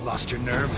Lost your nerve?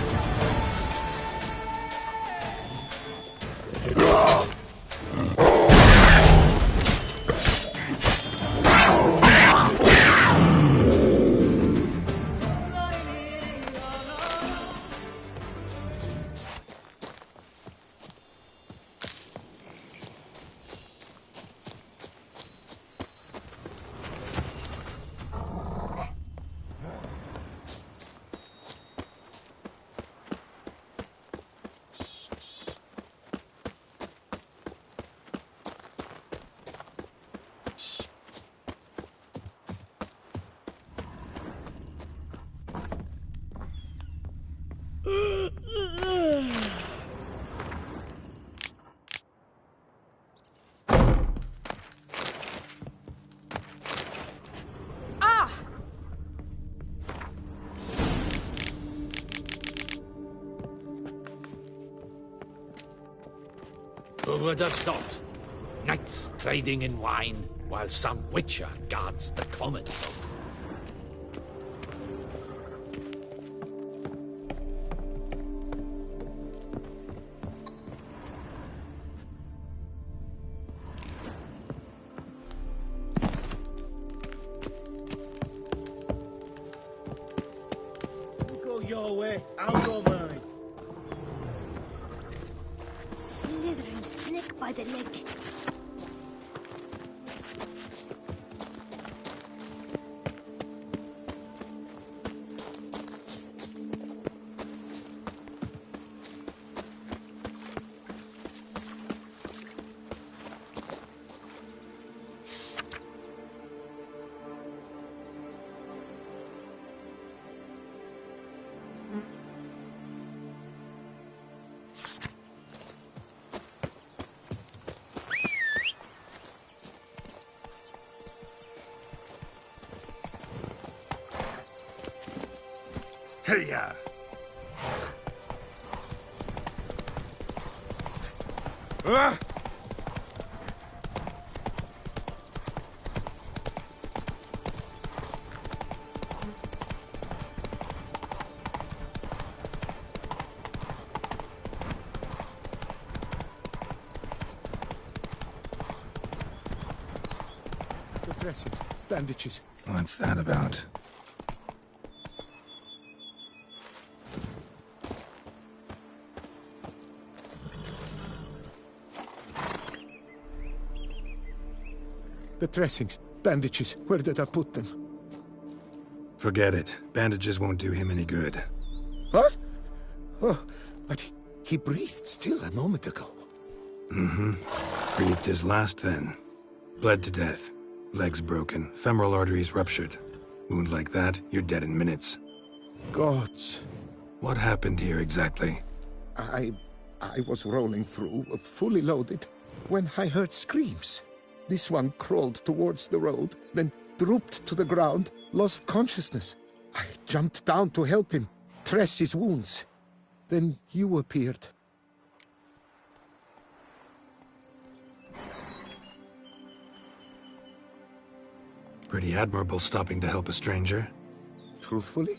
Who would have thought? Knights trading in wine, while some witcher guards the common folk. You go your way, I'll go mine. Slithering snake by the leg. Hey-ya! Ah! The dressings, bandages. What's that about? The dressings, bandages, where did I put them? Forget it. Bandages won't do him any good. What? Oh, but he breathed still a moment ago. Mm-hmm. Breathed his last then. Bled to death. Legs broken. Femoral arteries ruptured. Wound like that, you're dead in minutes. Gods. What happened here exactly? I was rolling through, fully loaded, when I heard screams. This one crawled towards the road, then drooped to the ground, lost consciousness. I jumped down to help him, dress his wounds. Then you appeared. Pretty admirable stopping to help a stranger. Truthfully,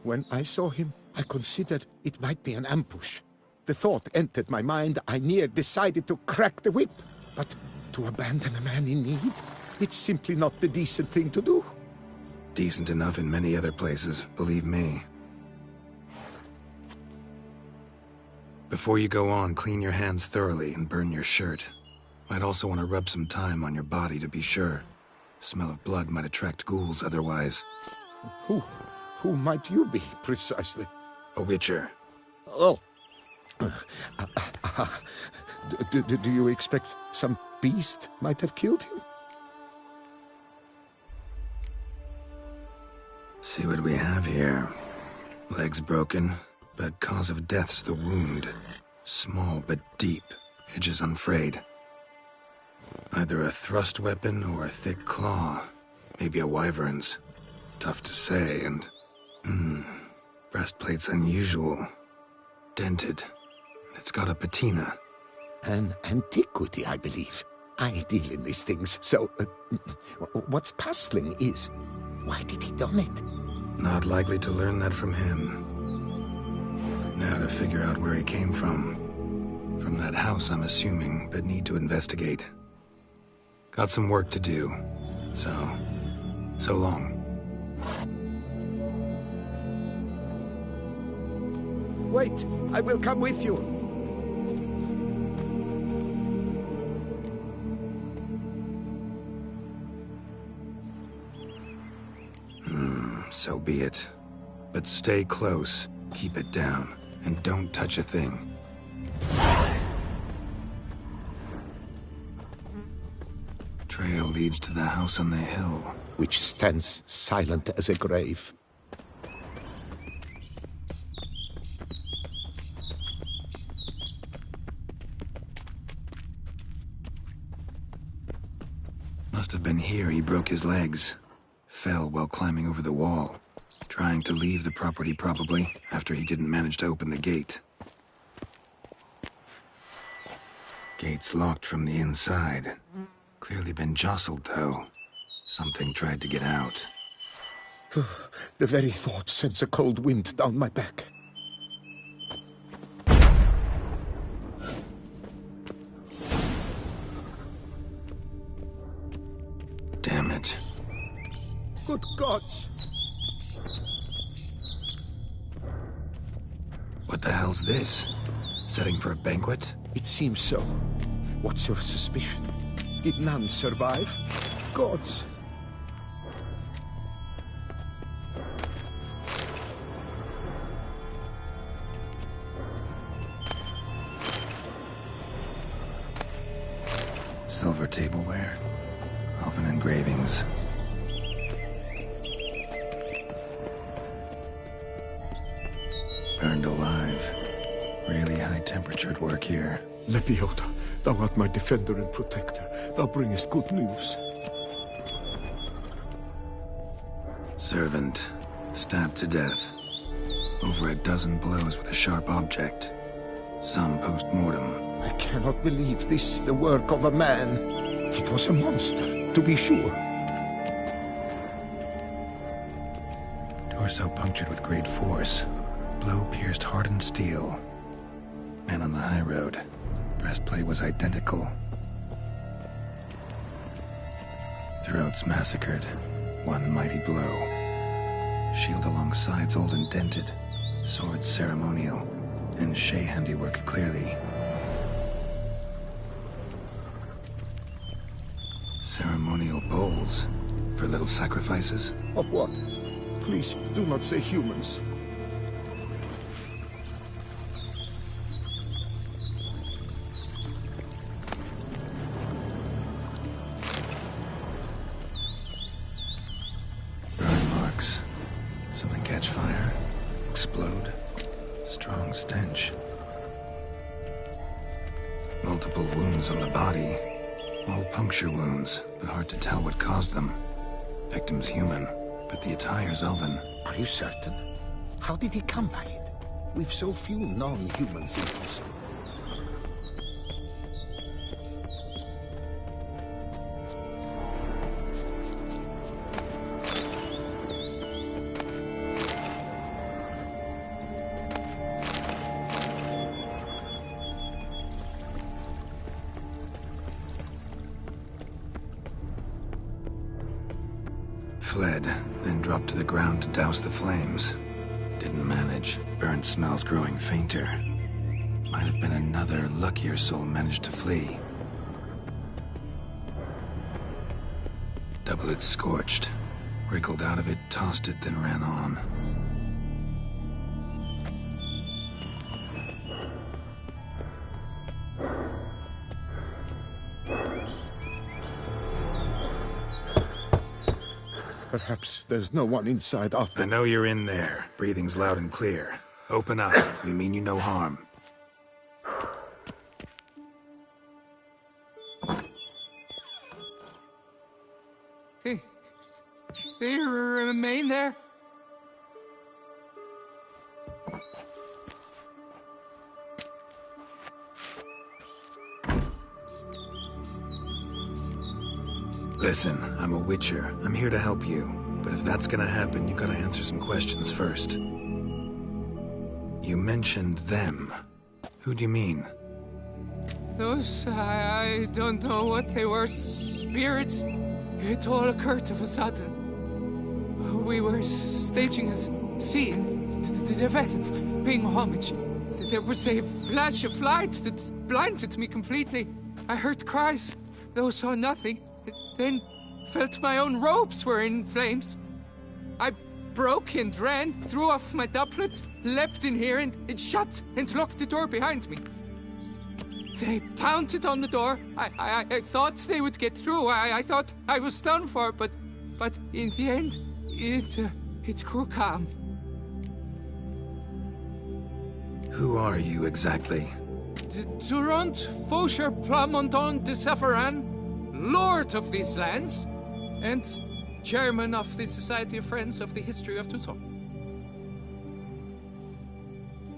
when I saw him, I considered it might be an ambush. The thought entered my mind, I near decided to crack the whip. But to abandon a man in need, it's simply not the decent thing to do. Decent enough in many other places, believe me. Before you go on, clean your hands thoroughly and burn your shirt. Might also want to rub some thyme on your body to be sure. Smell of blood might attract ghouls otherwise. Who might you be, precisely? A witcher. Oh. Do you expect some beast might have killed him? See what we have here. Legs broken, but cause of death's the wound. Small but deep, edges unfrayed. Either a thrust weapon or a thick claw. Maybe a wyvern's. Tough to say, and... breastplate's unusual. Dented. It's got a patina. An antiquity, I believe. I deal in these things, so... what's puzzling is... why did he don it? Not likely to learn that from him. Now to figure out where he came from. From that house, I'm assuming, but need to investigate. Got some work to do. So long. Wait, I will come with you. So be it. But stay close, keep it down, and don't touch a thing. Trail leads to the house on the hill. Which stands silent as a grave. Must have been here he broke his legs. Fell while climbing over the wall. Trying to leave the property, probably, after he didn't manage to open the gate. Gate's locked from the inside. Clearly been jostled, though. Something tried to get out. The very thought sends a cold wind down my back. Damn it. Good gods! What the hell's this? Setting for a banquet? It seems so. What's your suspicion? Did none survive? Gods! Silver tableware. Elven engravings. Burned alive. Really high-temperatured work here. Lepiota, thou art my defender and protector. Thou bringest good news. Servant. Stabbed to death. Over a dozen blows with a sharp object. Some post-mortem. I cannot believe this the work of a man. It was a monster, to be sure. Torso punctured with great force. Blow pierced hardened steel. Man on the high road. Breastplate was identical. Throats massacred. One mighty blow. Shield along sides old and dented. Sword ceremonial. And Shay handiwork clearly. Ceremonial bowls. For little sacrifices? Of what? Please, do not say humans. Burn marks. Something catch fire. Explode. Strong stench. Multiple wounds on the body. All puncture wounds, but hard to tell what caused them. Victim's human, but the attire's elven. Are you certain? How did he come by it? We've so few non-humans in this. Fled, then dropped to the ground to douse the flames. Didn't manage. Burnt smells growing fainter. Might have been another luckier soul managed to flee. Doublet scorched. Wriggled out of it, tossed it, then ran on. Perhaps there's no one inside after. I know you're in there. Breathing's loud and clear. Open up. We mean you no harm. They remain there? Listen, I'm a witcher. I'm here to help you. But if that's gonna happen, you gotta answer some questions first. You mentioned them. Who do you mean? Those, I don't know what they were, spirits. It all occurred of a sudden. We were staging a scene, the event of paying homage. There was a flash of light that blinded me completely. I heard cries, though saw nothing. Then felt my own robes were in flames. I broke and ran, threw off my doublet, leapt in here, and it shut and locked the door behind me. They pounded on the door. I thought they would get through. I thought I was done for, but in the end, it grew calm. Who are you exactly? Durant Faucher Plamondon de Safaran, Lord of these lands, and Chairman of the Society of Friends of the History of Tucson.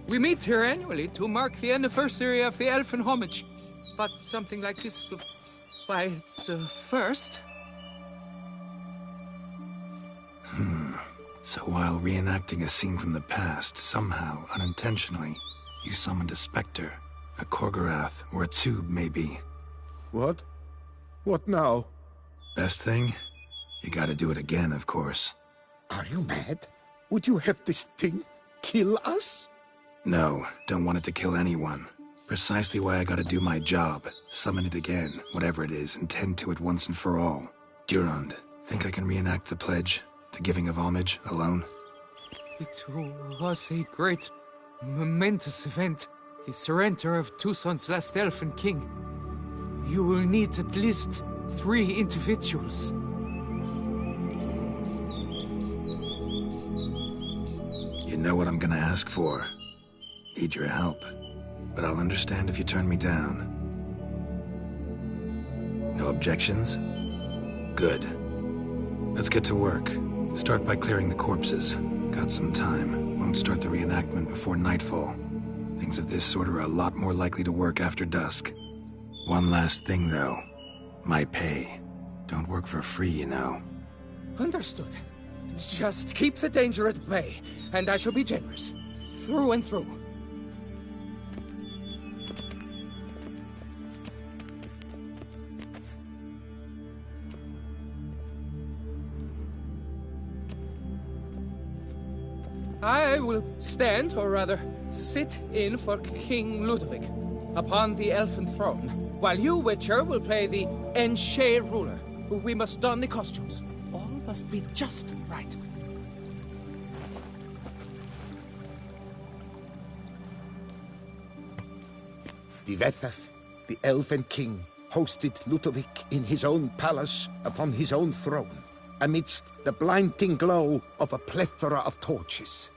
We meet here annually to mark the anniversary of the Elfin Homage, but something like this, why, it's first. So while reenacting a scene from the past, somehow, unintentionally, you summoned a specter, a Korgorath, or a tube, maybe. What? What now? Best thing? You gotta do it again, of course. Are you mad? Would you have this thing kill us? No, don't want it to kill anyone. Precisely why I gotta do my job. Summon it again, whatever it is, and tend to it once and for all. Durand, think I can reenact the pledge? The giving of homage, alone? It was a great, momentous event. The surrender of Tucson's last elfin king. You will need at least 3 individuals. You know what I'm gonna ask for. Need your help. But I'll understand if you turn me down. No objections? Good. Let's get to work. Start by clearing the corpses. Got some time. Won't start the reenactment before nightfall. Things of this sort are a lot more likely to work after dusk. One last thing, though. My pay. Don't work for free, you know. Understood. Just keep the danger at bay, and I shall be generous. Through and through. I will stand, or rather, sit in for King Ludovic, upon the elfin throne, while you, Witcher, will play the Enche ruler. We must don the costumes. All must be just right. Divethaf, the elven king, hosted Ludovic in his own palace upon his own throne, amidst the blinding glow of a plethora of torches.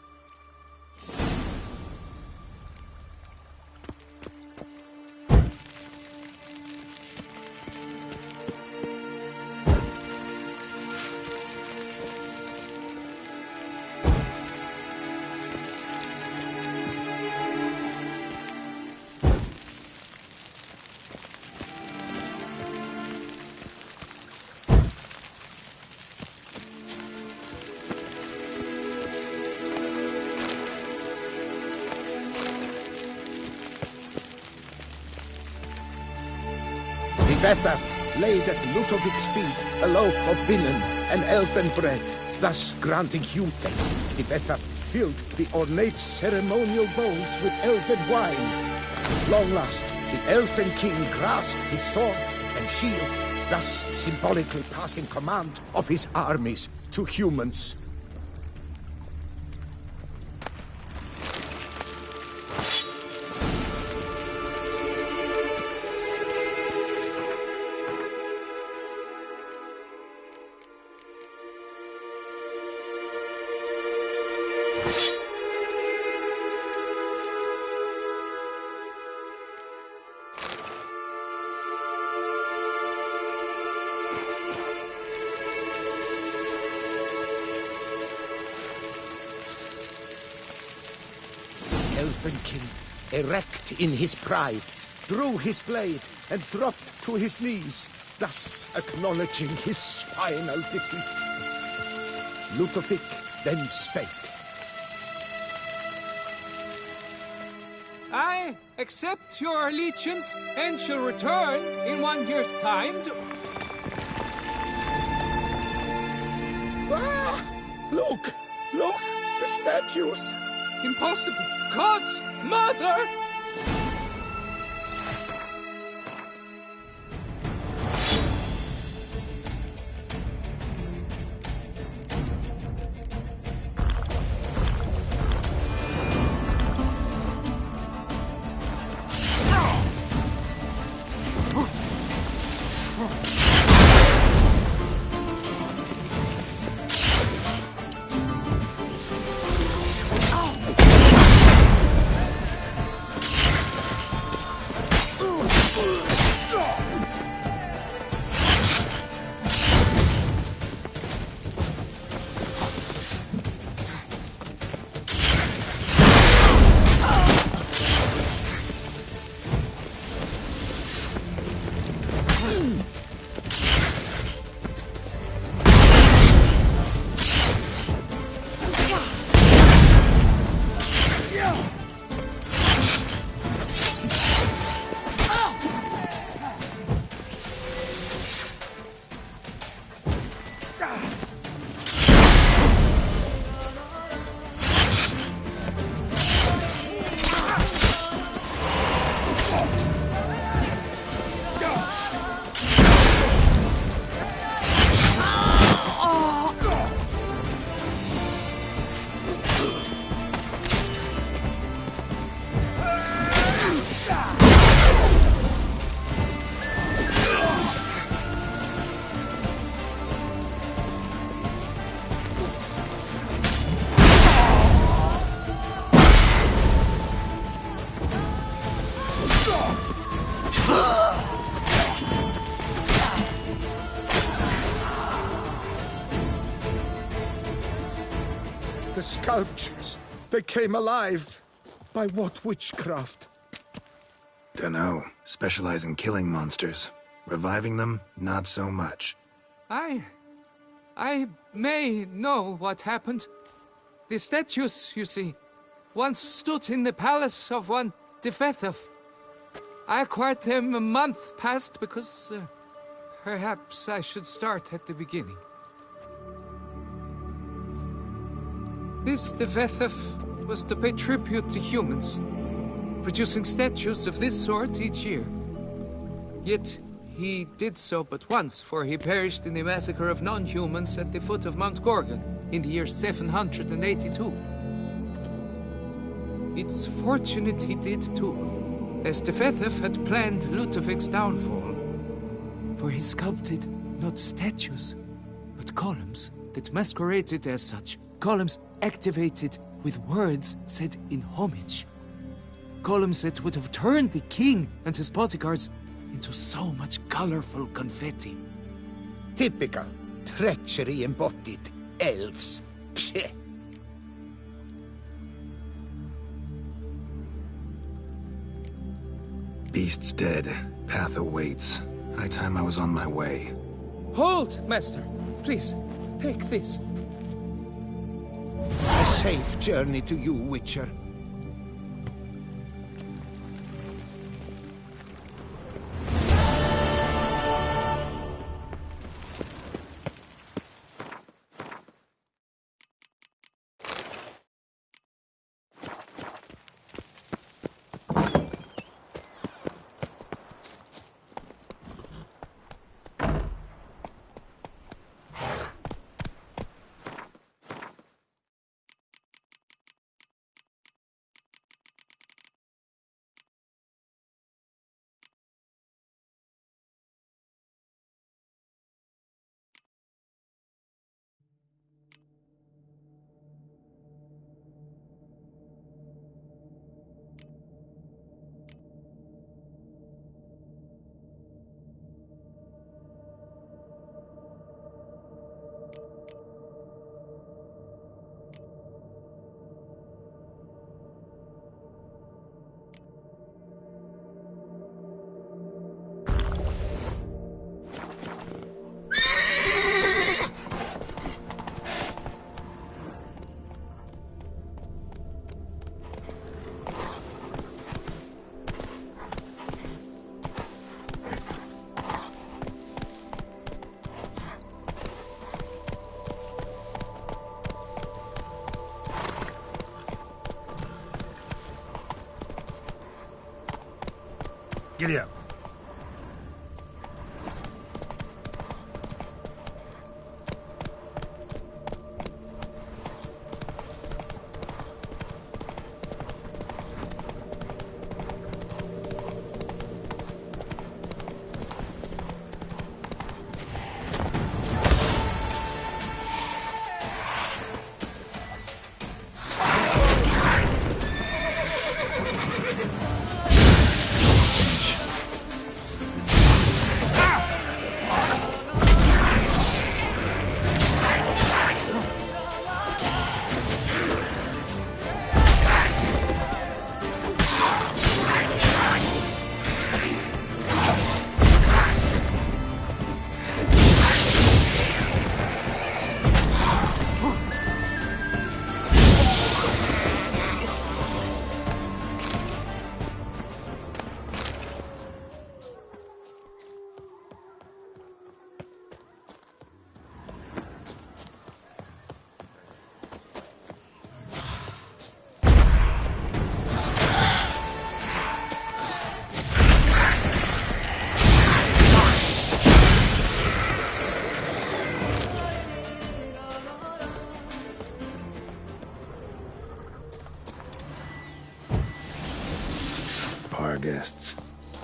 Divethaf laid at Ludovic's feet a loaf of binnen and elven bread, thus granting humility. Divethaf filled the ornate ceremonial bowls with elven wine. At long last, the elven king grasped his sword and shield, thus symbolically passing command of his armies to humans. Elven king, erect in his pride, drew his blade and dropped to his knees, thus acknowledging his final defeat. Ludovic then spake. I accept your allegiance and shall return in 1 year's time to... Ah! Look! Look! The statues! Impossible! God's mother! The sculptures, they came alive. By what witchcraft? Dunno. Specialize in killing monsters. Reviving them, not so much. I may know what happened. The statues, you see, once stood in the palace of one Defethov. I acquired them a month past because perhaps I should start at the beginning. This Defethov was to pay tribute to humans, producing statues of this sort each year. Yet he did so but once, for he perished in the massacre of non-humans at the foot of Mount Gorgon in the year 782. It's fortunate he did too, as Defethov had planned Ludovic's downfall. For he sculpted not statues, but columns that masqueraded as such. Columns activated with words said in homage. Columns that would have turned the king and his bodyguards into so much colorful confetti. Typical. Treachery embodied. Elves. Psheh. Beast's dead. Path awaits. High time I was on my way. Hold, master. Please, take this. A safe journey to you, Witcher. Giddy up. Our guests.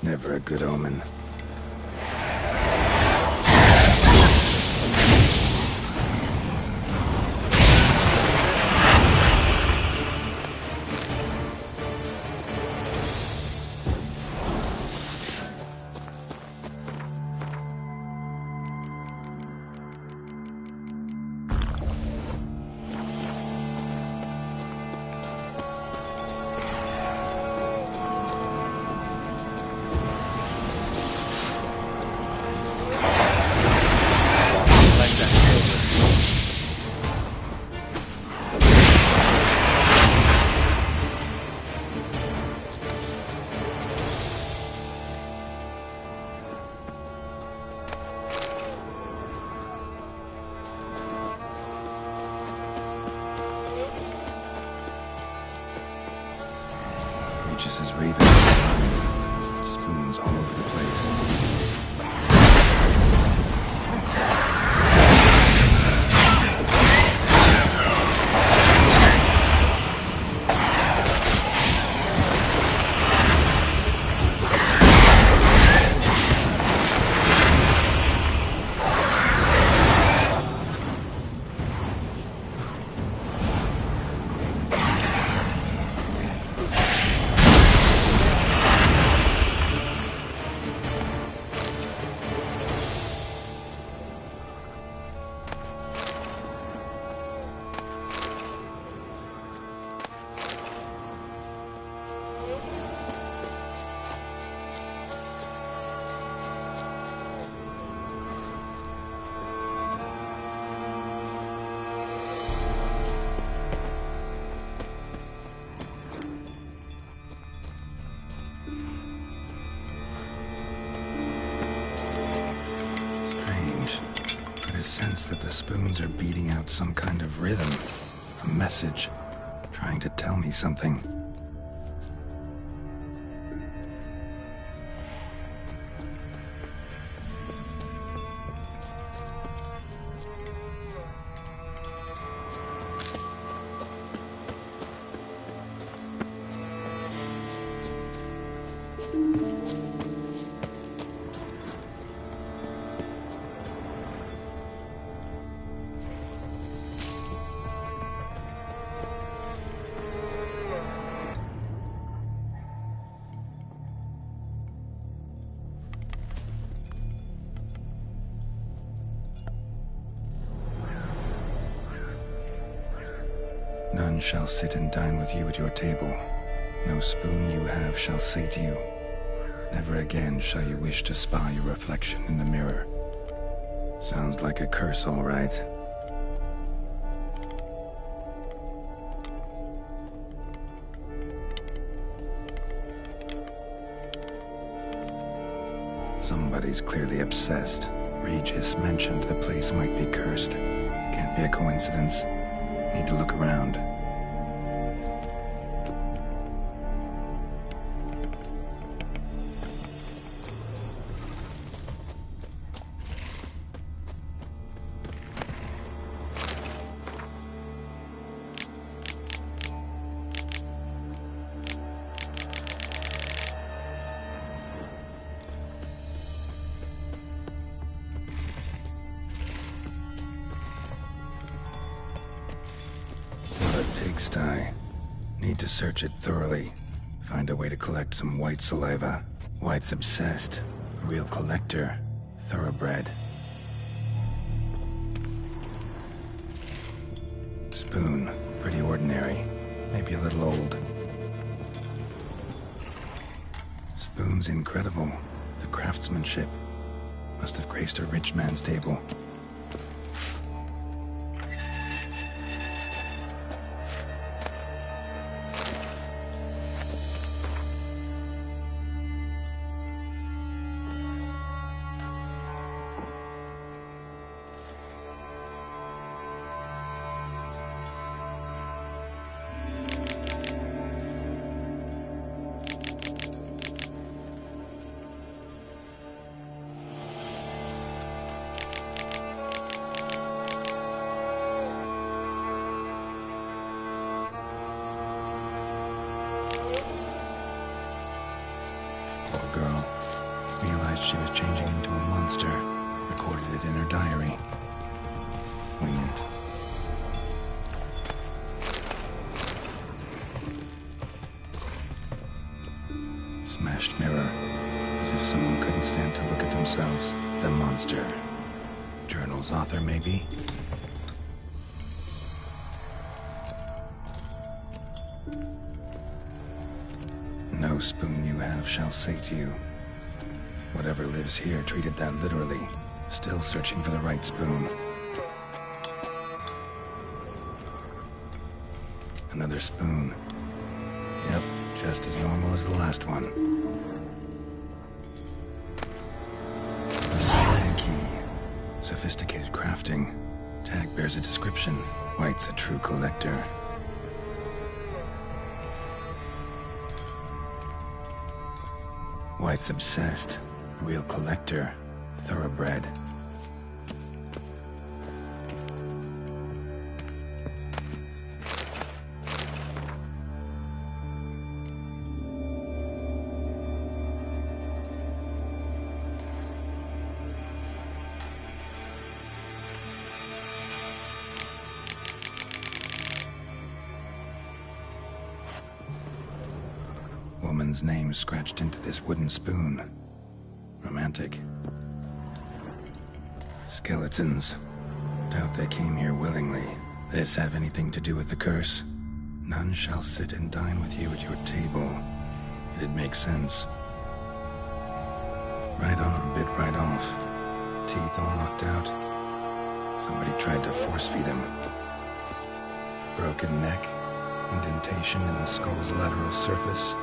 Never a good omen. Just as ravens spoons all over the place. Sense that the spoons are beating out some kind of rhythm, a message, trying to tell me something. None shall sit and dine with you at your table. No spoon you have shall sate you. Never again shall you wish to spy your reflection in the mirror. Sounds like a curse, all right. Somebody's clearly obsessed. Regis mentioned the place might be cursed. Can't be a coincidence. Need to look around. pigsty. Need to search it thoroughly. Find a way to collect some white saliva. White's obsessed. A real collector. Thoroughbred. Spoon. Pretty ordinary. Maybe a little old. Spoon's incredible. The craftsmanship. Must have graced a rich man's table. Girl realized she was changing into a monster, recorded it in her diary. Poignant. Smashed mirror, as if someone couldn't stand to look at themselves. The monster. Journal's author, maybe? No spoon you have shall sate you. Whatever lives here treated that literally. Still searching for the right spoon. Another spoon. Yep, just as normal as the last one. A spoon key. Sophisticated crafting. Tag bears a description. White's a true collector. White's obsessed. A real collector. Thoroughbred. Woman's name scratched into this wooden spoon. Romantic. Skeletons. Doubt they came here willingly. This have anything to do with the curse? None shall sit and dine with you at your table. It'd make sense. Right arm bit right off. Teeth all knocked out. Somebody tried to force feed him. Broken neck. Indentation in the skull's lateral surface.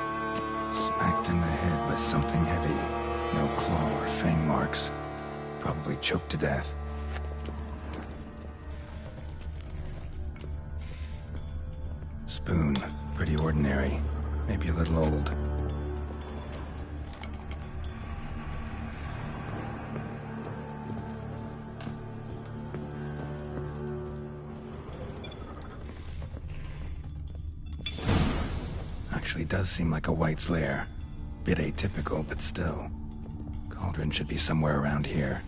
Smacked in the head with something heavy. No claw or fang marks. Probably choked to death. Spoon. Pretty ordinary. Maybe a little old. Actually does seem like a White's lair. Bit atypical, but still. Cauldron should be somewhere around here.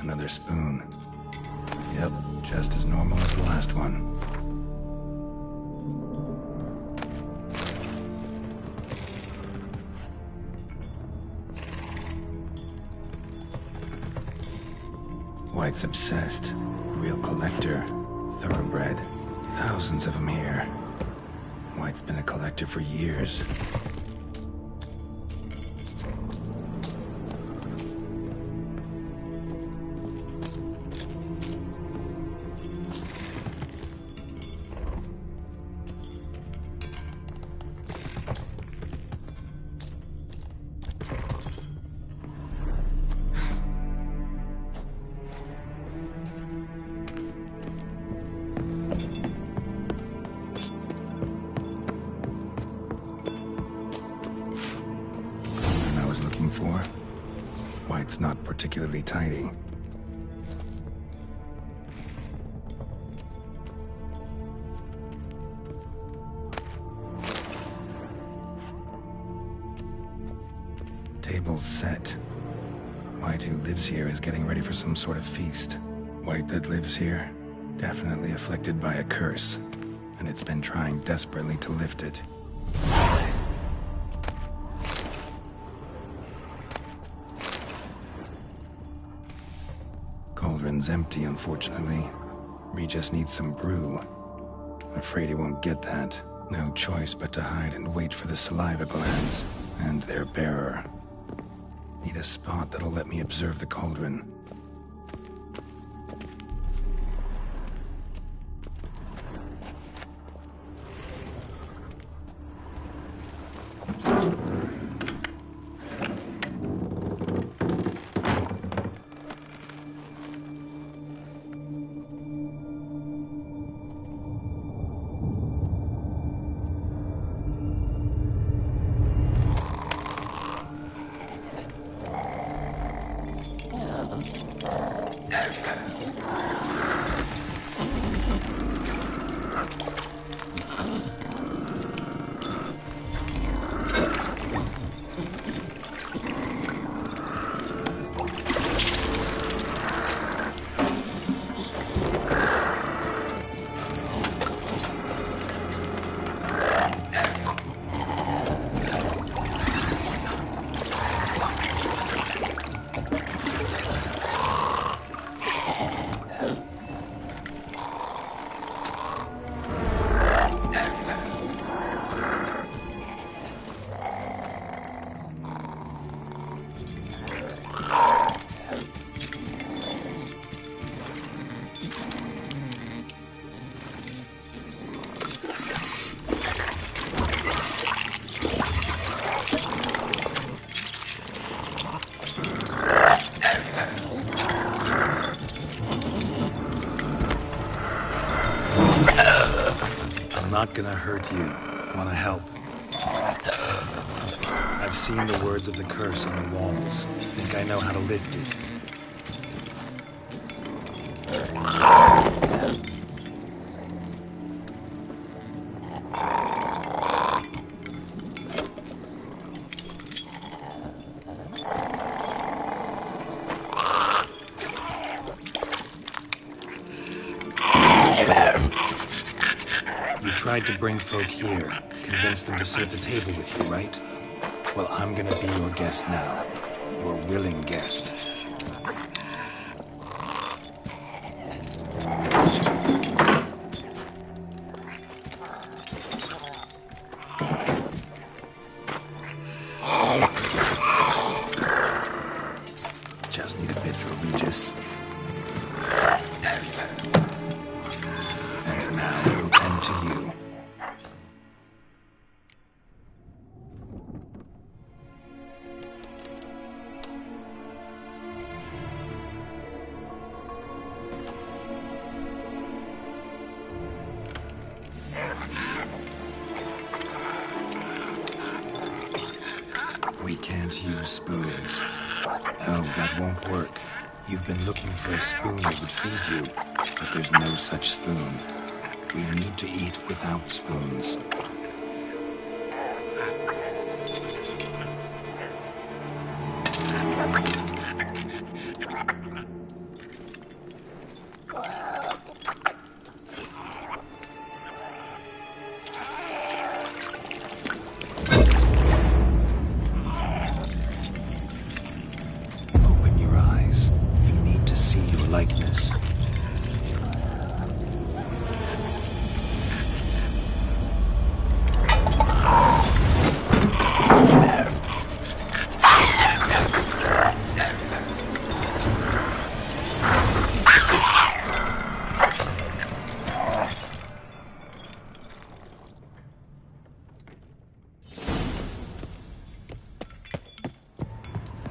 Another spoon. Yep, just as normal as the last one. White's obsessed. Real collector. Thoroughbred. Thousands of them here. White's been a collector for years. it's not particularly tidy. Table's set. White, who lives here, is getting ready for some sort of feast. White that lives here, definitely afflicted by a curse, and it's been trying desperately to lift it. Cauldron's empty, unfortunately. We just need some brew. Afraid he won't get that. No choice but to hide and wait for the saliva glands and their bearer. Need a spot that'll let me observe the cauldron. Not gonna hurt you. Wanna help? I've seen the words of the curse on the walls. Think I know how to lift it. Tried to bring folk here, convince them to sit at the table with you, right? Well, I'm gonna be your guest now. Your willing guest. Just need a bit for Regis. And now we'll tend to you. We can't use spoons. No, that won't work. You've been looking for a spoon that would feed you, but there's no such spoon. We need to eat without spoons. Likeness.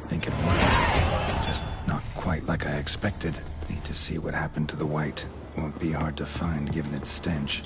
Think it worked. Just not quite like I expected. Need to see what happened to the white. Won't be hard to find given its stench.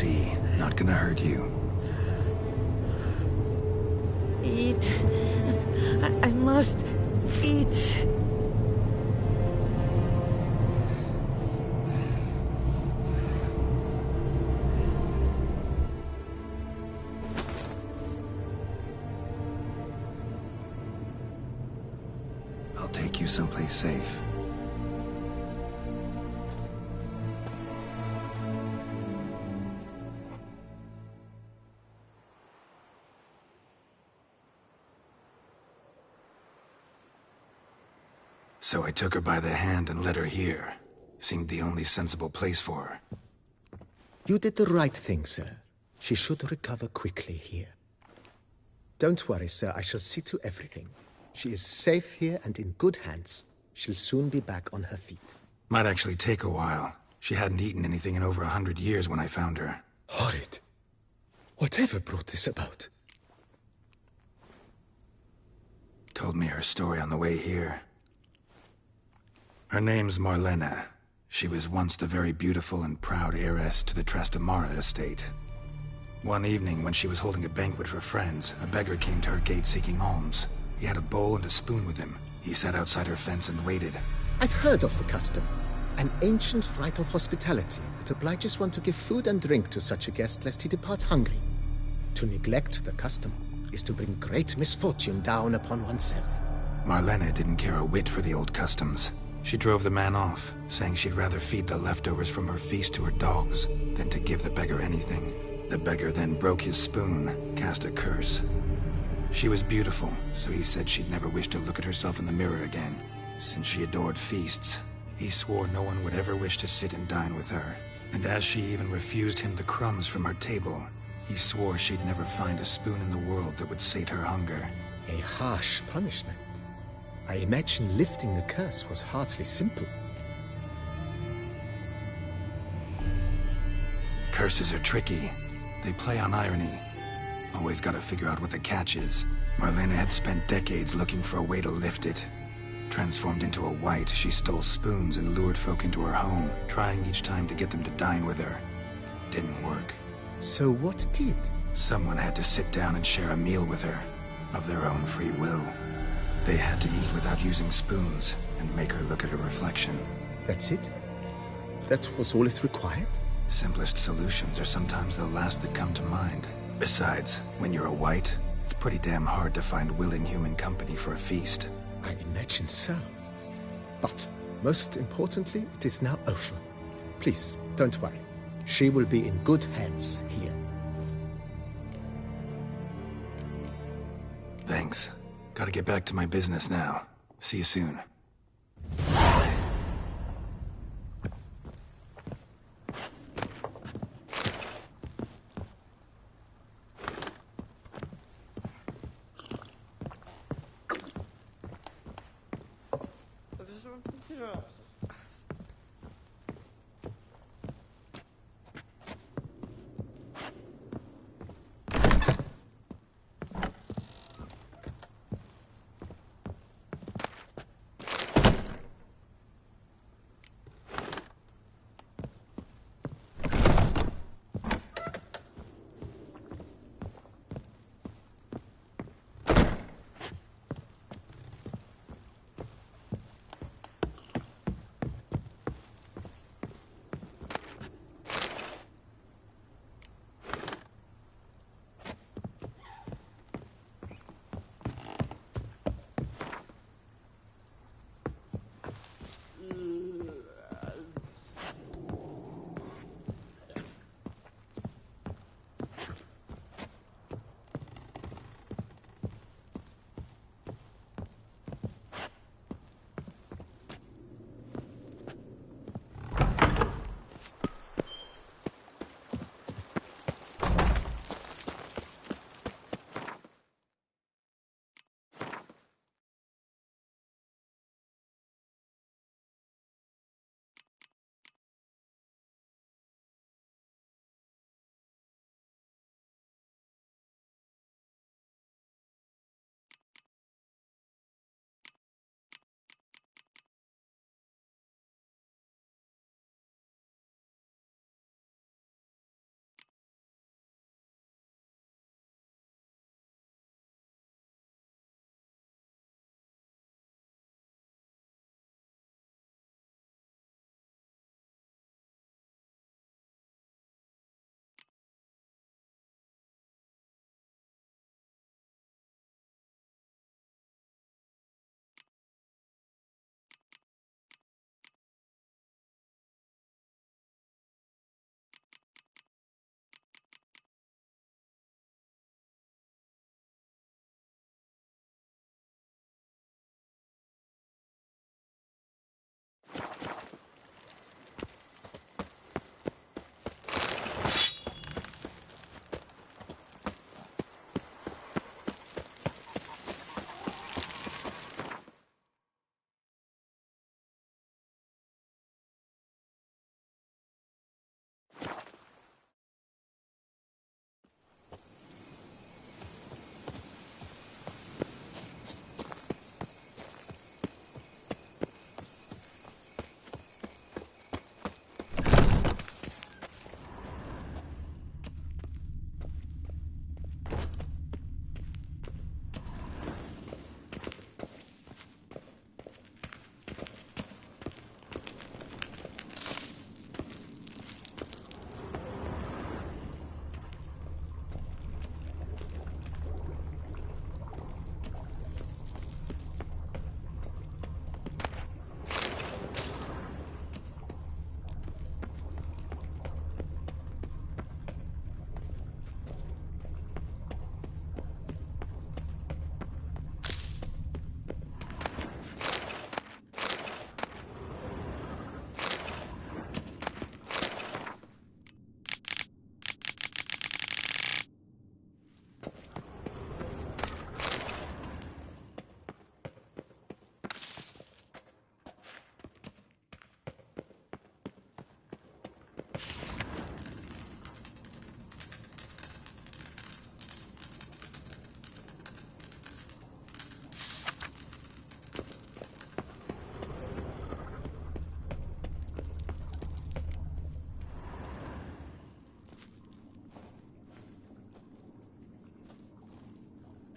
see. Not gonna hurt you. Eat. I must eat. I'll take you someplace safe. So I took her by the hand and led her here. Seemed the only sensible place for her. You did the right thing, sir. She should recover quickly here. Don't worry, sir. I shall see to everything. She is safe here and in good hands. She'll soon be back on her feet. Might actually take a while. She hadn't eaten anything in over 100 years when I found her. Horrid. Whatever brought this about? Told me her story on the way here. Her name's Marlena. She was once the very beautiful and proud heiress to the Trastamara estate. One evening, when she was holding a banquet for friends, a beggar came to her gate seeking alms. He had a bowl and a spoon with him. He sat outside her fence and waited. I've heard of the custom. An ancient rite of hospitality that obliges one to give food and drink to such a guest lest he depart hungry. To neglect the custom is to bring great misfortune down upon oneself. Marlena didn't care a whit for the old customs. She drove the man off, saying she'd rather feed the leftovers from her feast to her dogs than to give the beggar anything. The beggar then broke his spoon, cast a curse. She was beautiful, so he said she'd never wish to look at herself in the mirror again. Since she adored feasts, he swore no one would ever wish to sit and dine with her. And as she even refused him the crumbs from her table, he swore she'd never find a spoon in the world that would sate her hunger. A harsh punishment. I imagine lifting the curse was hardly simple. Curses are tricky. They play on irony. Always gotta figure out what the catch is. Marlena had spent decades looking for a way to lift it. Transformed into a wight, she stole spoons and lured folk into her home, trying each time to get them to dine with her. Didn't work. So what did? Someone had to sit down and share a meal with her, of their own free will. They had to eat without using spoons, and make her look at her reflection. That's it? That was all it required? Simplest solutions are sometimes the last that come to mind. Besides, when you're a wight, it's pretty damn hard to find willing human company for a feast. I imagine so. But, most importantly, it is now over. Please, don't worry. She will be in good hands here. Thanks. Gotta get back to my business now. See you soon.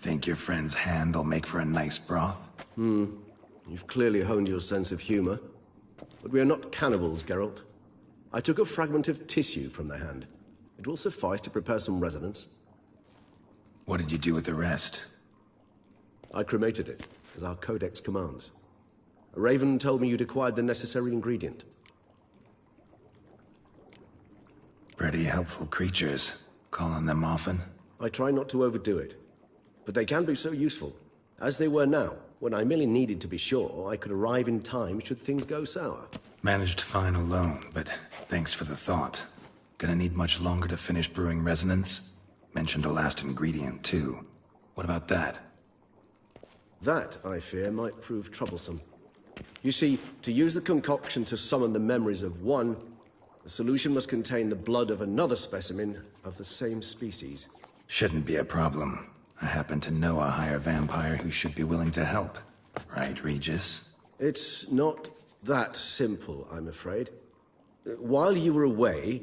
Think your friend's hand will make for a nice broth? You've clearly honed your sense of humor. But we are not cannibals, Geralt. I took a fragment of tissue from the hand. It will suffice to prepare some resonance. What did you do with the rest? I cremated it, as our codex commands. A raven told me you'd acquired the necessary ingredient. Pretty helpful creatures. Call on them often? I try not to overdo it. But they can be so useful, as they were now, when I merely needed to be sure I could arrive in time should things go sour. Managed fine alone, but thanks for the thought. Gonna need much longer to finish brewing resonance? Mentioned a last ingredient, too. What about that? That, I fear, might prove troublesome. You see, to use the concoction to summon the memories of one, the solution must contain the blood of another specimen of the same species. Shouldn't be a problem. I happen to know a higher vampire who should be willing to help. Right, Regis? It's not that simple, I'm afraid. While you were away,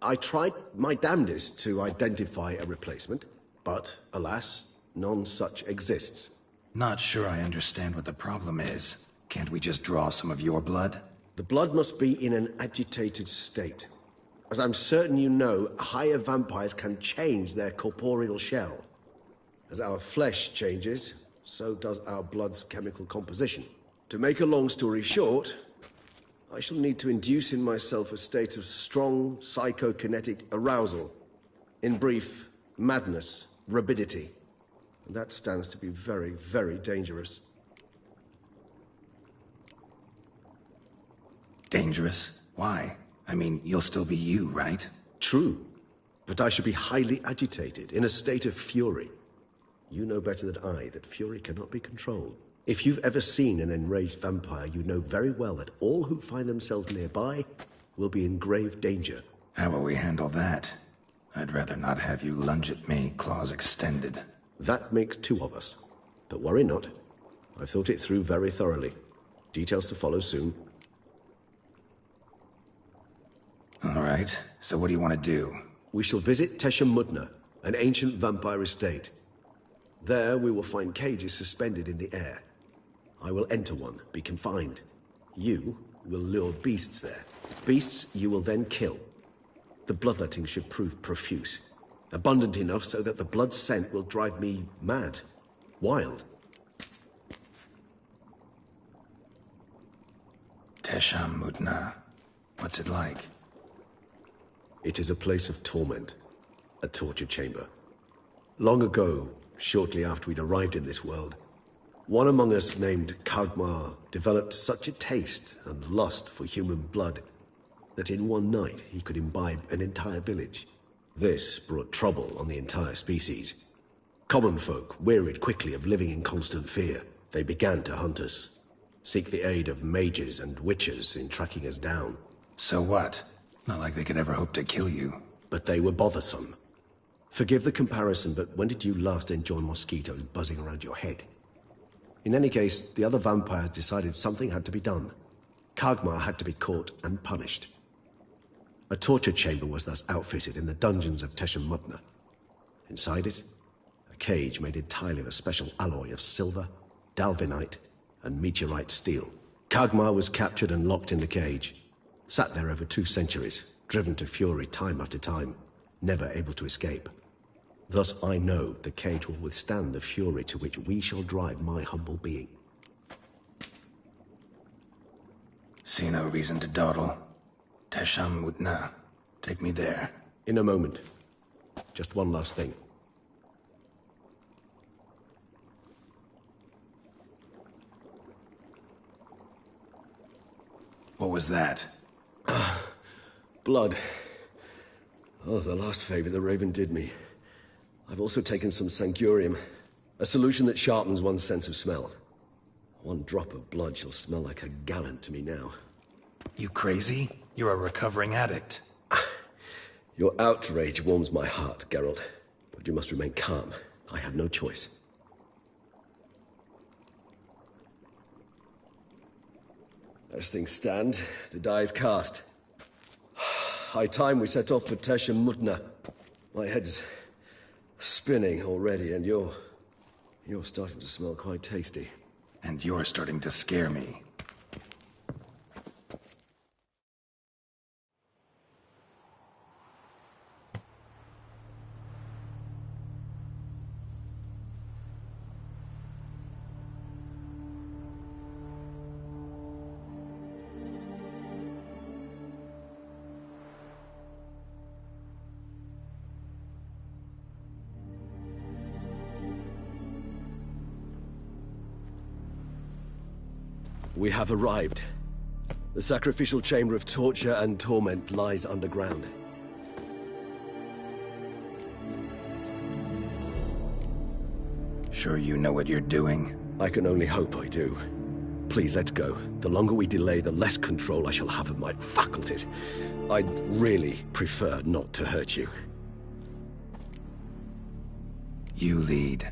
I tried my damnedest to identify a replacement, but alas, none such exists. Not sure I understand what the problem is. Can't we just draw some of your blood? The blood must be in an agitated state. As I'm certain you know, higher vampires can change their corporeal shell. As our flesh changes, so does our blood's chemical composition. To make a long story short, I shall need to induce in myself a state of strong psychokinetic arousal. In brief, madness, rabidity. And that stands to be very, very dangerous. Dangerous? Why? I mean, you'll still be you, right? True. But I should be highly agitated, in a state of fury. You know better than I that fury cannot be controlled. If you've ever seen an enraged vampire, you know very well that all who find themselves nearby will be in grave danger. How will we handle that? I'd rather not have you lunge at me, claws extended. That makes two of us. But worry not. I've thought it through very thoroughly. Details to follow soon. All right, so what do you want to do? We shall visit Mudna, an ancient vampire estate. There we will find cages suspended in the air. I will enter one, be confined. You will lure beasts there. Beasts you will then kill. The bloodletting should prove profuse. Abundant enough so that the blood scent will drive me mad. Wild. Mudna. What's it like? It is a place of torment. A torture chamber. Long ago, shortly after we'd arrived in this world, one among us named Kagmar developed such a taste and lust for human blood that in one night he could imbibe an entire village. This brought trouble on the entire species. Common folk wearied quickly of living in constant fear. They began to hunt us, seek the aid of mages and witches in tracking us down. So what? Not like they could ever hope to kill you. But they were bothersome. Forgive the comparison, but when did you last enjoy mosquitoes buzzing around your head? In any case, the other vampires decided something had to be done. Kagmar had to be caught and punished. A torture chamber was thus outfitted in the dungeons of Mudna. Inside it, a cage made entirely of a special alloy of silver, dalvinite, and meteorite steel. Kagmar was captured and locked in the cage. Sat there over 2 centuries, driven to fury time after time, never able to escape. Thus I know the cage will withstand the fury to which we shall drive my humble being. See no reason to dawdle. Mudna. Take me there. In a moment. Just one last thing. What was that? Blood. Oh, the last favor the Raven did me. I've also taken some Sancurium, a solution that sharpens one's sense of smell. One drop of blood shall smell like a gallon to me now. You crazy? You're a recovering addict. Your outrage warms my heart, Geralt. But you must remain calm. I have no choice. As things stand, the die is cast. High time we set off for Mudna. My head's spinning already, and you're You're starting to smell quite tasty. And you're starting to scare me. We have arrived. The sacrificial chamber of torture and torment lies underground. Sure you know what you're doing? I can only hope I do. Please, let's go. The longer we delay, the less control I shall have of my faculties. I'd really prefer not to hurt you. You lead.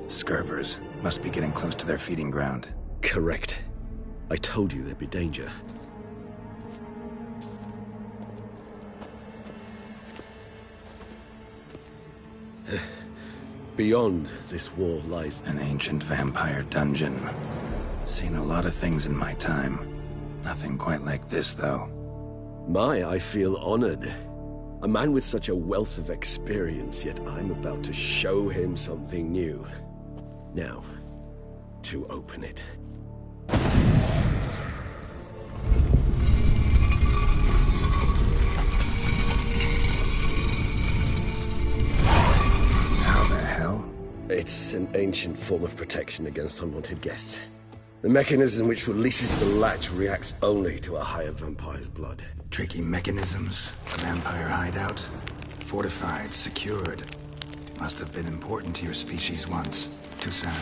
Scurvers must be getting close to their feeding ground. Correct. I told you there'd be danger. Beyond this wall lies an ancient vampire dungeon. Seen a lot of things in my time. Nothing quite like this, though. I feel honored. A man with such a wealth of experience, yet I'm about to show him something new. Now, to open it. How the hell? It's an ancient form of protection against unwanted guests. The mechanism which releases the latch reacts only to a higher vampire's blood. Tricky mechanisms. Vampire hideout. Fortified, secured. Must have been important to your species once. Too sad.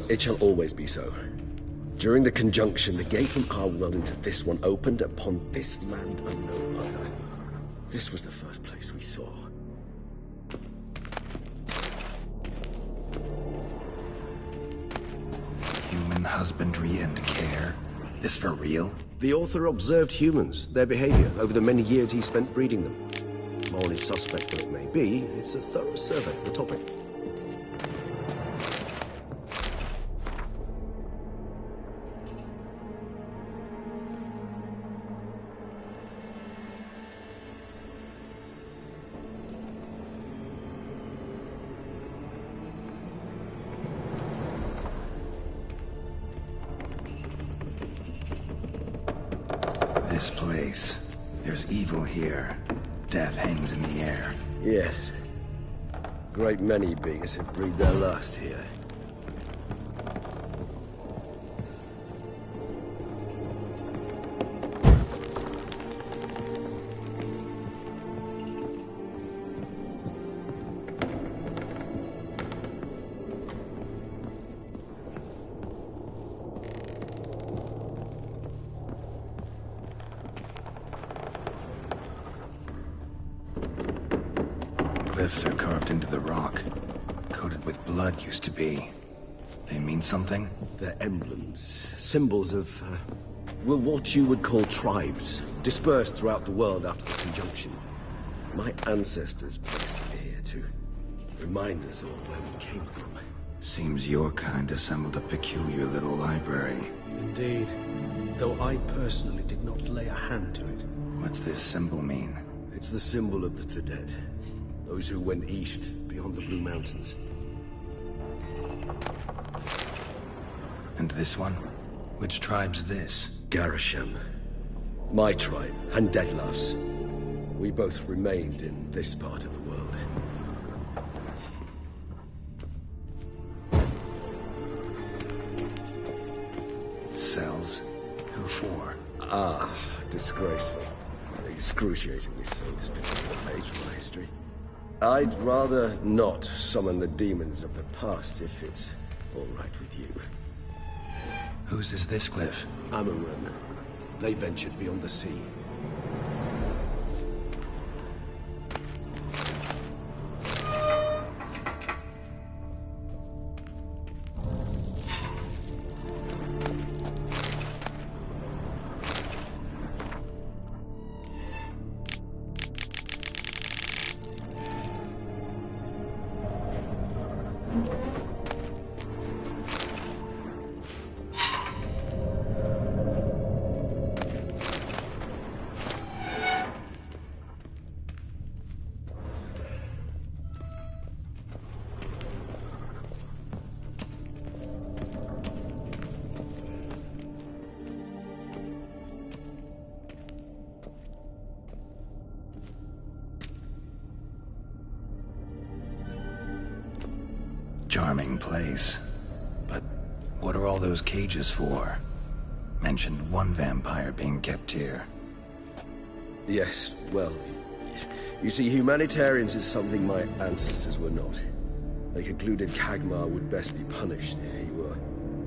It shall always be so. During the conjunction, the gate from our world into this one opened upon this land and no other. This was the first place we saw. Human husbandry and care? This for real? The author observed humans, their behavior, over the many years he spent breeding them. Morally suspect though it may be, it's a thorough survey of the topic. This place. There's evil here. Death hangs in the air. Yes. Great many beings have breathed their last here. Glyphs are carved into the rock. Coated with blood used to be. They mean something? They're emblems, symbols of, well, what you would call tribes, dispersed throughout the world after the conjunction. My ancestors placed them here to remind us all where we came from. Seems your kind assembled a peculiar little library. Indeed, though I personally did not lay a hand to it. What's this symbol mean? It's the symbol of the Dead. Those who went east, beyond the Blue Mountains. And this one? Which tribe's this? Geração. My tribe, and Deadlough's. We both remained in this part of the world. Cells? Who for? Disgraceful. Excruciatingly so, this particular page of my history. I'd rather not summon the demons of the past if it's all right with you. Whose is this cliff? Amaran. They ventured beyond the sea. Charming place. But what are all those cages for? Mentioned one vampire being kept here. Yes, well, you see, humanitarians is something my ancestors were not. They concluded Kagmar would best be punished if he were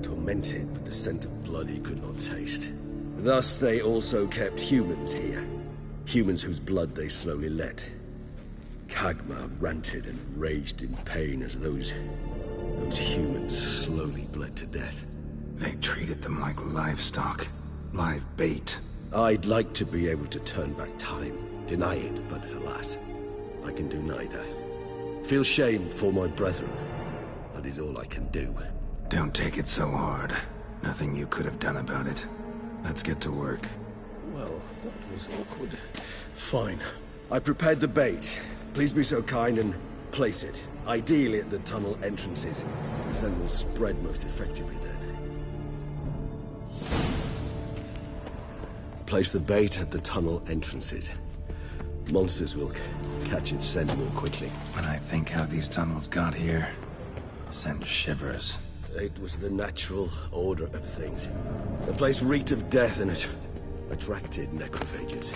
tormented with the scent of blood he could not taste. Thus, they also kept humans here. Humans whose blood they slowly let. Kagmar ranted and raged in pain as those humans slowly bled to death. They treated them like livestock. Live bait. I'd like to be able to turn back time, deny it, but alas, I can do neither. Feel shame for my brethren. That is all I can do. Don't take it so hard. Nothing you could have done about it. Let's get to work. Well, that was awkward. Fine. I prepared the bait. Please be so kind and place it. Ideally at the tunnel entrances. The scent will spread most effectively then. Place the bait at the tunnel entrances. Monsters will catch its scent more quickly. When I think how these tunnels got here, send shivers. It was the natural order of things. The place reeked of death and it attracted necrophages.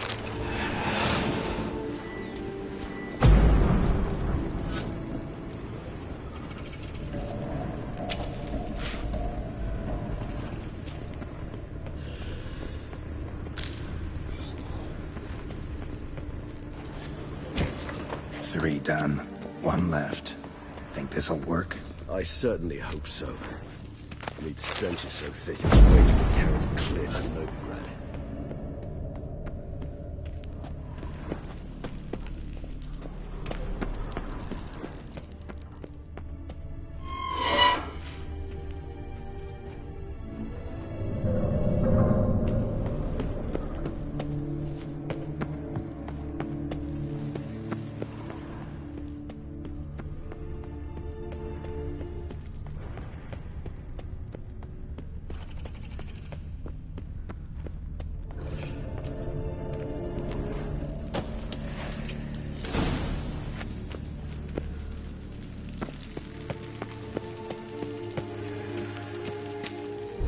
Three done. One left. Think this'll work? I certainly hope so. Meat stench is so thick and the rage carries clear to Novigrad.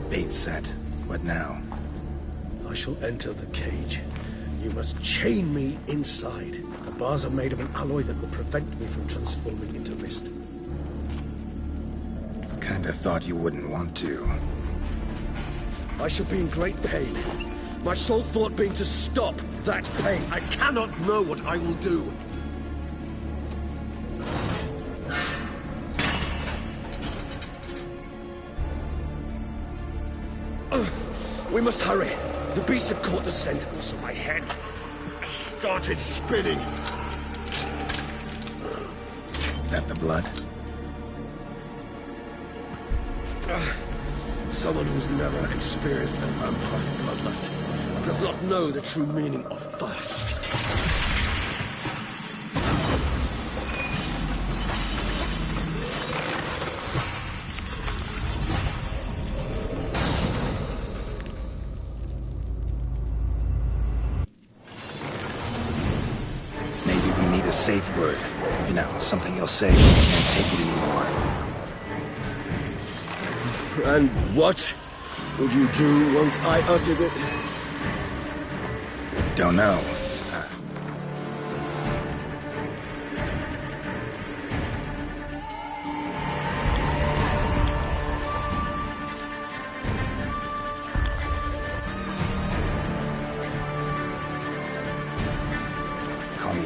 Bait set. What now? I shall enter the cage. You must chain me inside. The bars are made of an alloy that will prevent me from transforming into mist. Kinda thought you wouldn't want to. I shall be in great pain. My sole thought being to stop that pain. I cannot know what I will do. We must hurry. The beasts have caught the scent, also my head started spinning. That the blood? Someone who's never experienced a vampire's bloodlust does not know the true meaning of thirst. Safe word. You know, something you'll say when you can't take it anymore. And what would you do once I uttered it? Don't know.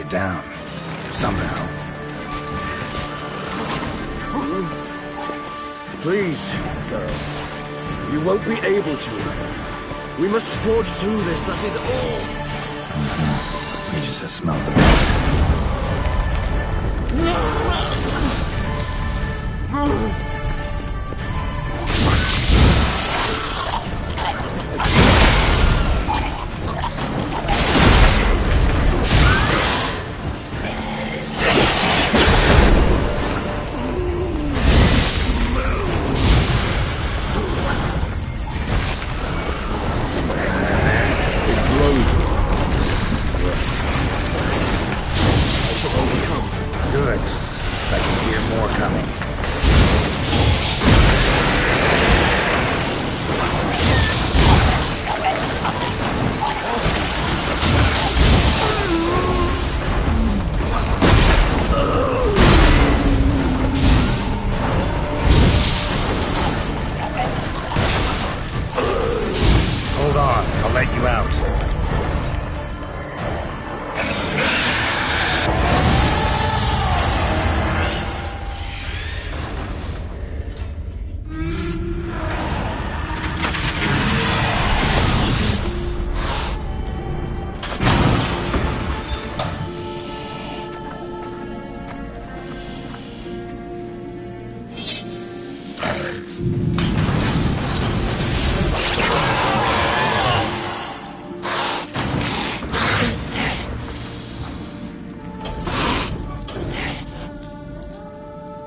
you down. Somehow. Please, girl. You won't be able to. We must forge through this, that is all. We just smelled the mess. Good, 'cause I can hear more coming. Hold on, I'll let you out.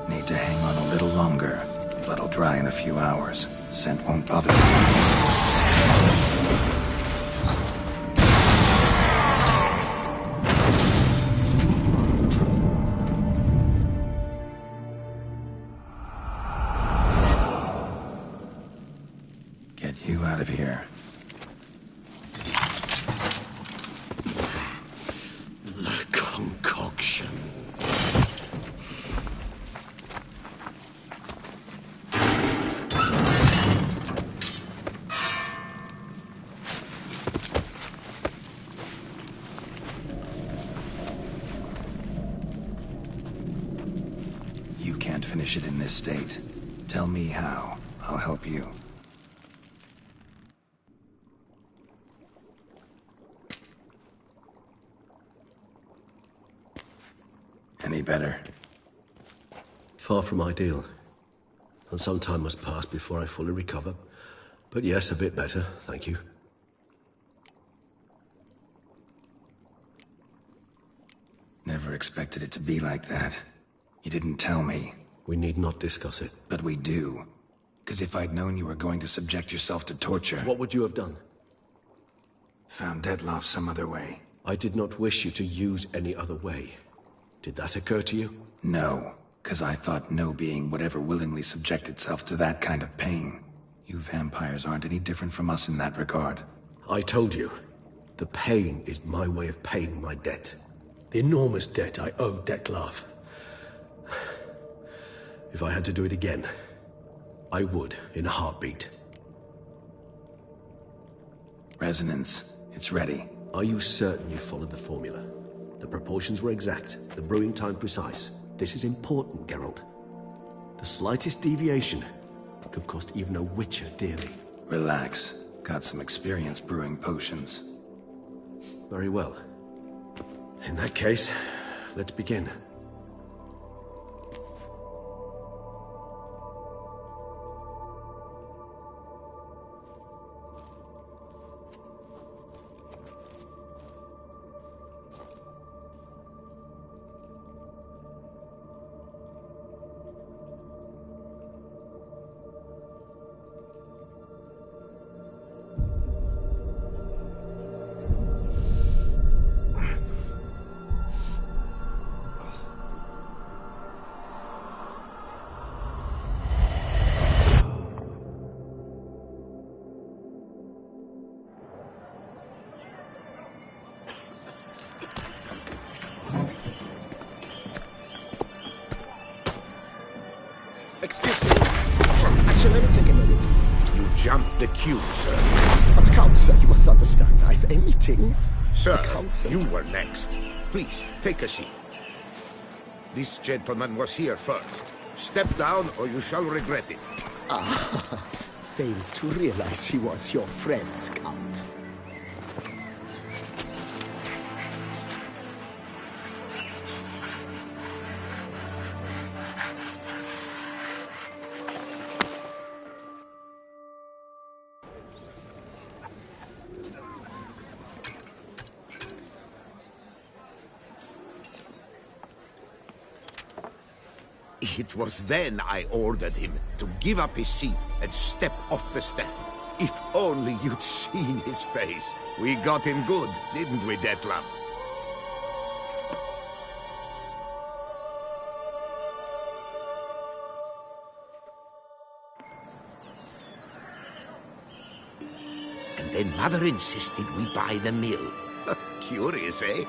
Need to hang on a little longer. Blood'll dry in a few hours. Scent won't bother me. Get you out of here. The concoction. You can't finish it in this state. Tell me how. I'll help you. Any better? Far from ideal. And some time must pass before I fully recover. But yes, a bit better, thank you. Never expected it to be like that. You didn't tell me. We need not discuss it. But we do. Because if I'd known you were going to subject yourself to torture... What would you have done? Found Dettlaff some other way. I did not wish you to use any other way. Did that occur to you? No, because I thought no being would ever willingly subject itself to that kind of pain. You vampires aren't any different from us in that regard. I told you. The pain is my way of paying my debt. The enormous debt I owe Dettlaff. If I had to do it again, I would, in a heartbeat. Resonance. It's ready. Are you certain you followed the formula? The proportions were exact, the brewing time precise. This is important, Geralt. The slightest deviation could cost even a witcher dearly. Relax. Got some experience brewing potions. Very well. In that case, let's begin. Excuse me. Actually, let me take a minute. You jumped the queue, sir. But Count, sir, you must understand. I've a meeting. Sir, you were next. Please, take a seat. This gentleman was here first. Step down or you shall regret it. Fails to realize he was your friend, Count. It was then I ordered him to give up his seat and step off the stand. If only you'd seen his face. We got him good, didn't we, Detlef? And then Mother insisted we buy the mill. Curious, eh?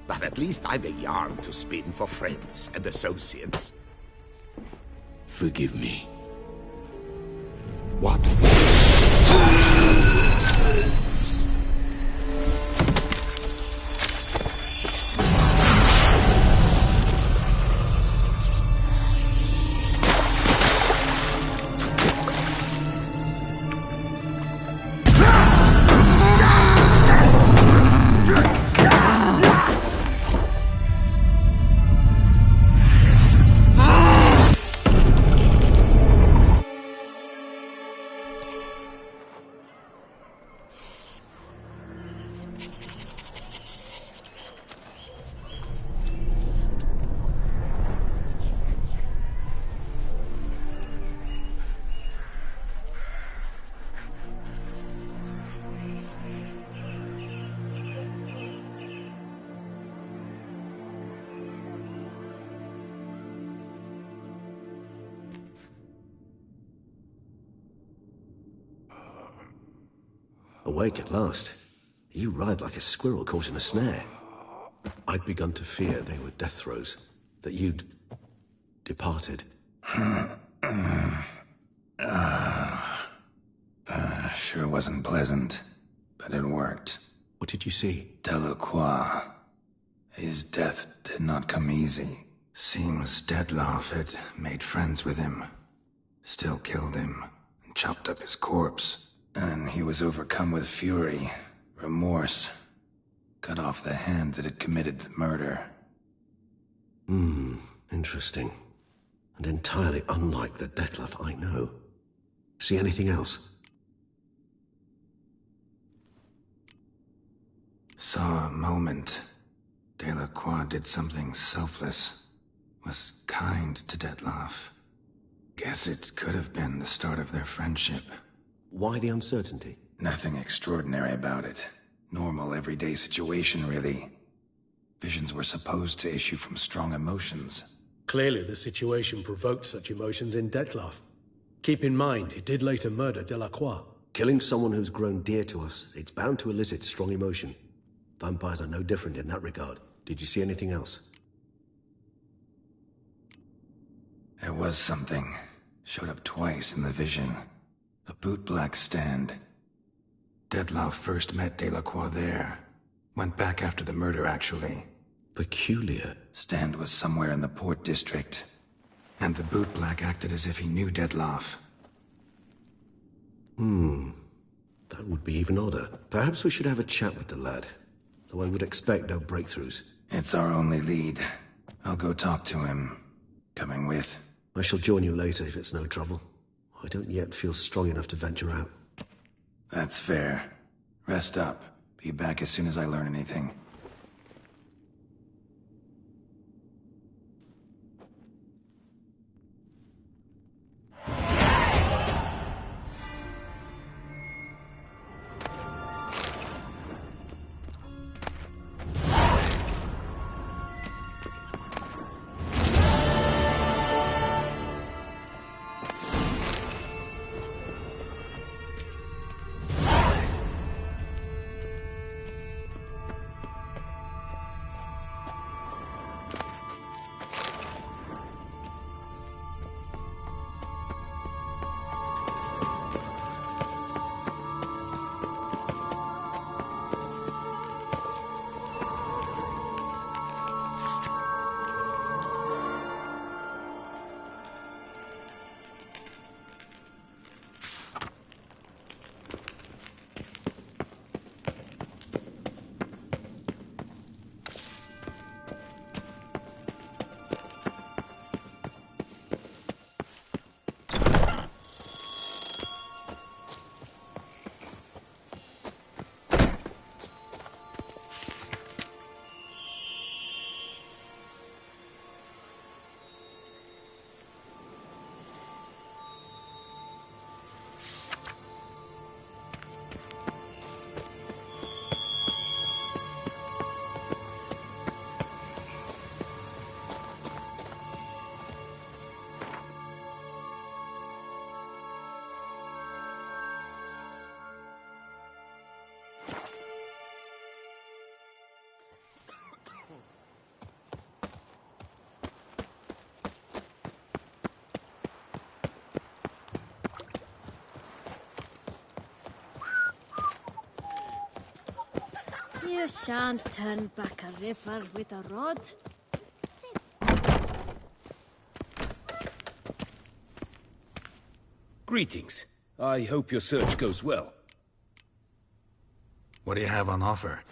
But at least I've a yarn to spin for friends and associates. Forgive me. What? Awake at last. You writhed like a squirrel caught in a snare. I'd begun to fear they were death throes, that you'd departed. Sure wasn't pleasant, but it worked. What did you see? Delacroix. His death did not come easy. Seems Detlef had made friends with him, still killed him, and chopped up his corpse. And he was overcome with fury, remorse, cut off the hand that had committed the murder. Interesting. And entirely unlike the Detlef I know. See anything else? Saw a moment. Delacroix did something selfless. Was kind to Detlef. Guess it could have been the start of their friendship. Why the uncertainty? Nothing extraordinary about it. Normal, everyday situation, really. Visions were supposed to issue from strong emotions. Clearly, the situation provoked such emotions in Detlef. Keep in mind, he did later murder Delacroix. Killing someone who's grown dear to us, it's bound to elicit strong emotion. Vampires are no different in that regard. Did you see anything else? There was something. Showed up twice in the vision. A bootblack stand. Detlef first met Delacroix there. Went back after the murder, actually. Peculiar. Stand was somewhere in the Port District. And the bootblack acted as if he knew Detlef. That would be even odder. Perhaps we should have a chat with the lad. Though I would expect no breakthroughs. It's our only lead. I'll go talk to him. Coming with? I shall join you later if it's no trouble. I don't yet feel strong enough to venture out. That's fair. Rest up. Be back as soon as I learn anything. You shan't turn back a river with a rod. Greetings. I hope your search goes well. What do you have on offer?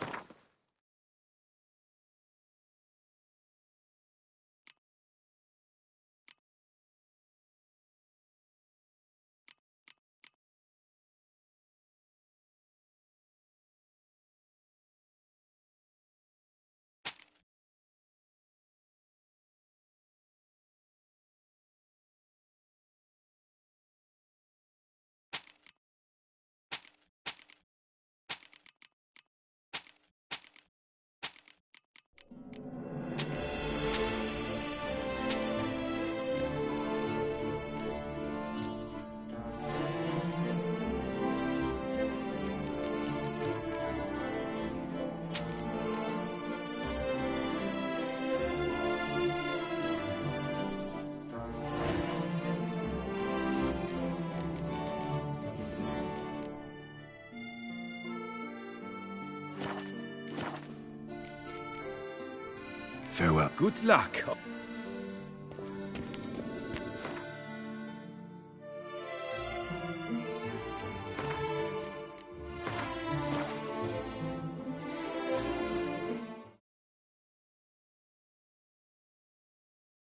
Farewell. Good luck.